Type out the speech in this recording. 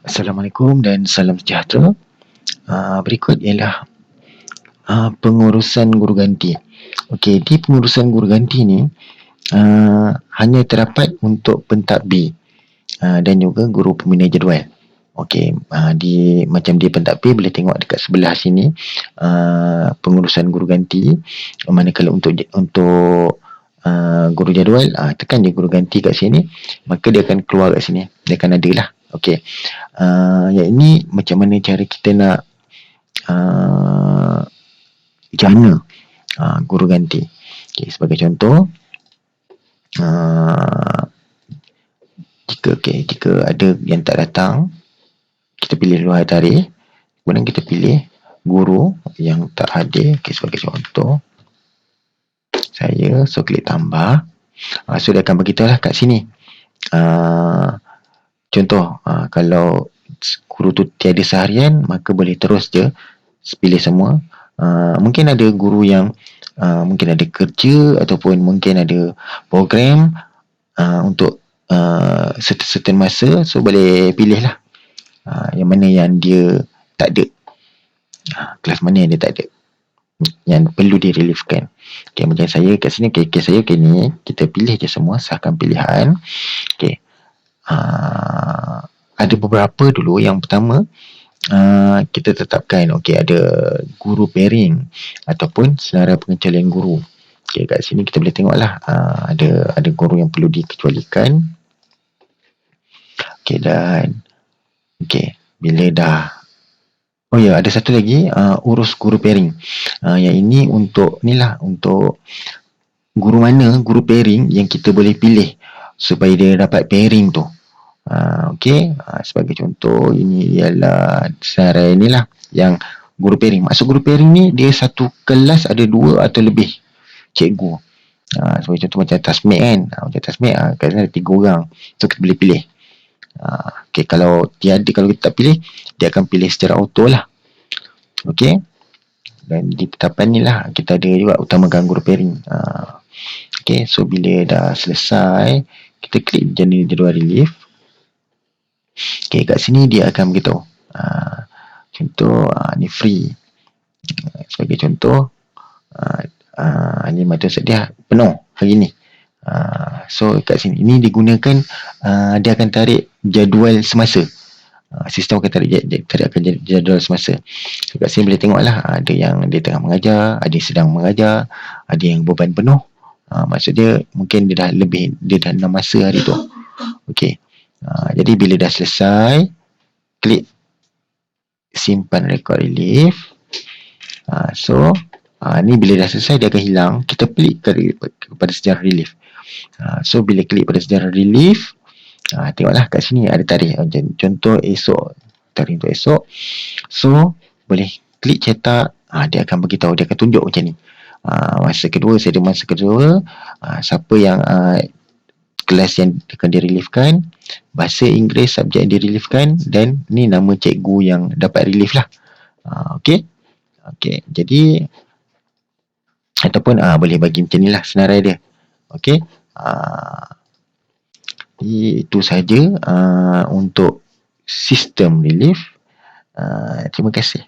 Assalamualaikum dan salam sejahtera. Berikut ialah pengurusan guru ganti. Okey, di pengurusan guru ganti ni hanya terdapat untuk pentadbir dan juga guru pembina jadual. Okey, macam di pentadbir boleh tengok dekat sebelah sini pengurusan guru ganti. Manakala untuk guru jadual, tekan je guru ganti kat sini, maka dia akan keluar kat sini. Dia akan ada lah. Okey. Yang ini macam mana cara kita nak jana guru ganti. Okay, sebagai contoh, jika ada yang tak datang, kita pilih dulu hari tarikh, kemudian kita pilih guru yang tak hadir. Okay, sebagai contoh saya, so klik tambah. So dia akan beritahu lah kat sini. Contoh, kalau guru tu tiada seharian, maka boleh terus je pilih semua. Mungkin ada guru yang mungkin ada kerja ataupun mungkin ada program untuk certain masa, so boleh pilih lah yang mana yang dia tak ada, kelas mana yang dia tak ada, yang perlu direliefkan. Okay, macam saya kat sini, kes saya ni, kita pilih je semua, sahkan pilihan. Okay. Ada beberapa dulu. Yang pertama, kita tetapkan ada guru pairing ataupun senarai pengecualian guru. Okay, kat sini kita boleh tengok lah, ada guru yang perlu dikecualikan. Okay, dan bila dah, ada satu lagi, urus guru pairing. Yang ini untuk ni lah, untuk guru mana, guru pairing yang kita boleh pilih supaya dia dapat pairing tu. Sebagai contoh, ini ialah senarai ni lah, yang guru pairing. Maksud guru pairing ni, dia satu kelas ada 2 atau lebih cikgu. Sebagai contoh macam tasmik kan, macam tasmik kat sana ada 3 orang, so kita boleh pilih. Kalau kita tak pilih, dia akan pilih secara auto lah. Dan di tetapan ni lah kita ada juga utamakan guru pairing. So bila dah selesai, kita klik jadual relief. Kat sini dia akan beritahu, contoh ni free. Sebagai contoh, ni mata sedia penuh hari ni. So kat sini, ini digunakan, dia akan tarik jadual semasa. Sistem akan tarik jadual semasa. So kat sini boleh tengok lah, ada yang dia tengah mengajar, ada yang sedang mengajar, ada yang beban penuh. Maksud dia mungkin dia dah 6 masa hari tu. Jadi bila dah selesai, klik simpan rekod relief. Ni bila dah selesai, dia akan hilang. Kita klik kepada sejarah relief. So bila klik pada sejarah relief, tengoklah kat sini ada tarikh. Contoh esok, tarikh untuk esok. So boleh klik cetak, dia akan beritahu, dia akan tunjuk macam ni. Masa kedua, siapa yang kelas yang akan direliefkan, bahasa Inggeris subjek yang direliefkan, dan ni nama cikgu yang dapat relief lah. Jadi ataupun boleh bagi macam ni lah senarai dia. Itu saja untuk sistem relief. Terima kasih.